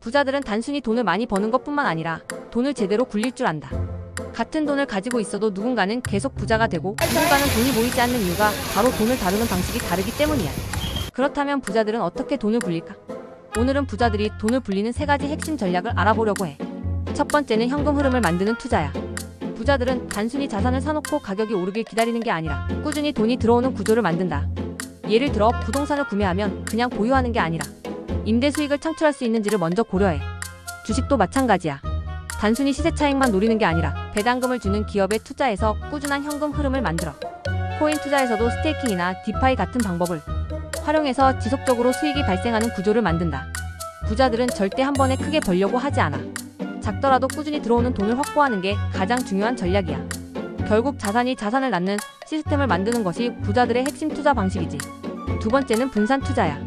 부자들은 단순히 돈을 많이 버는 것뿐만 아니라 돈을 제대로 굴릴 줄 안다. 같은 돈을 가지고 있어도 누군가는 계속 부자가 되고 누군가는 돈이 모이지 않는 이유가 바로 돈을 다루는 방식이 다르기 때문이야. 그렇다면 부자들은 어떻게 돈을 굴릴까? 오늘은 부자들이 돈을 굴리는 3가지 핵심 전략을 알아보려고 해. 첫 번째는 현금 흐름을 만드는 투자야. 부자들은 단순히 자산을 사놓고 가격이 오르길 기다리는 게 아니라 꾸준히 돈이 들어오는 구조를 만든다. 예를 들어 부동산을 구매하면 그냥 보유하는 게 아니라 임대 수익을 창출할 수 있는지를 먼저 고려해. 주식도 마찬가지야. 단순히 시세 차익만 노리는 게 아니라 배당금을 주는 기업에 투자해서 꾸준한 현금 흐름을 만들어. 코인 투자에서도 스테이킹이나 디파이 같은 방법을 활용해서 지속적으로 수익이 발생하는 구조를 만든다. 부자들은 절대 한 번에 크게 벌려고 하지 않아. 작더라도 꾸준히 들어오는 돈을 확보하는 게 가장 중요한 전략이야. 결국 자산이 자산을 낳는 시스템을 만드는 것이 부자들의 핵심 투자 방식이지. 두 번째는 분산 투자야.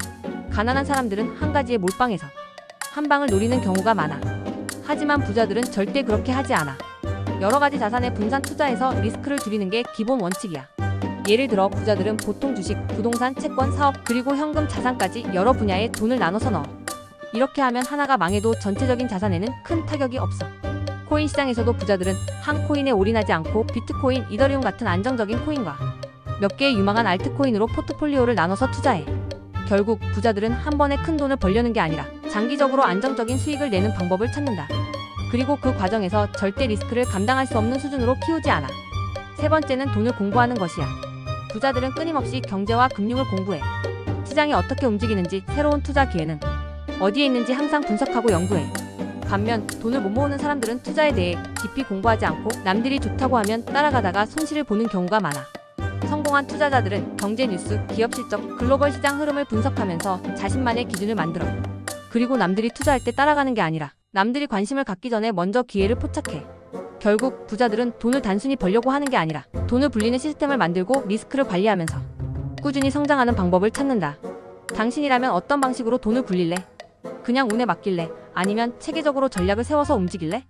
가난한 사람들은 한 가지에 몰빵해서 한 방을 노리는 경우가 많아. 하지만 부자들은 절대 그렇게 하지 않아. 여러 가지 자산에 분산 투자해서 리스크를 줄이는 게 기본 원칙이야. 예를 들어 부자들은 보통 주식, 부동산, 채권, 사업, 그리고 현금, 자산까지 여러 분야에 돈을 나눠서 넣어. 이렇게 하면 하나가 망해도 전체적인 자산에는 큰 타격이 없어. 코인 시장에서도 부자들은 한 코인에 올인하지 않고 비트코인, 이더리움 같은 안정적인 코인과 몇 개의 유망한 알트코인으로 포트폴리오를 나눠서 투자해. 결국 부자들은 한 번에 큰 돈을 벌려는 게 아니라 장기적으로 안정적인 수익을 내는 방법을 찾는다. 그리고 그 과정에서 절대 리스크를 감당할 수 없는 수준으로 키우지 않아. 세 번째는 돈을 공부하는 것이야. 부자들은 끊임없이 경제와 금융을 공부해. 시장이 어떻게 움직이는지, 새로운 투자 기회는 어디에 있는지 항상 분석하고 연구해. 반면 돈을 못 모으는 사람들은 투자에 대해 깊이 공부하지 않고 남들이 좋다고 하면 따라가다가 손실을 보는 경우가 많아. 성공한 투자자들은 경제 뉴스, 기업 실적, 글로벌 시장 흐름을 분석하면서 자신만의 기준을 만들어. 그리고 남들이 투자할 때 따라가는 게 아니라 남들이 관심을 갖기 전에 먼저 기회를 포착해. 결국 부자들은 돈을 단순히 벌려고 하는 게 아니라 돈을 불리는 시스템을 만들고 리스크를 관리하면서 꾸준히 성장하는 방법을 찾는다. 당신이라면 어떤 방식으로 돈을 굴릴래? 그냥 운에 맡길래? 아니면 체계적으로 전략을 세워서 움직일래?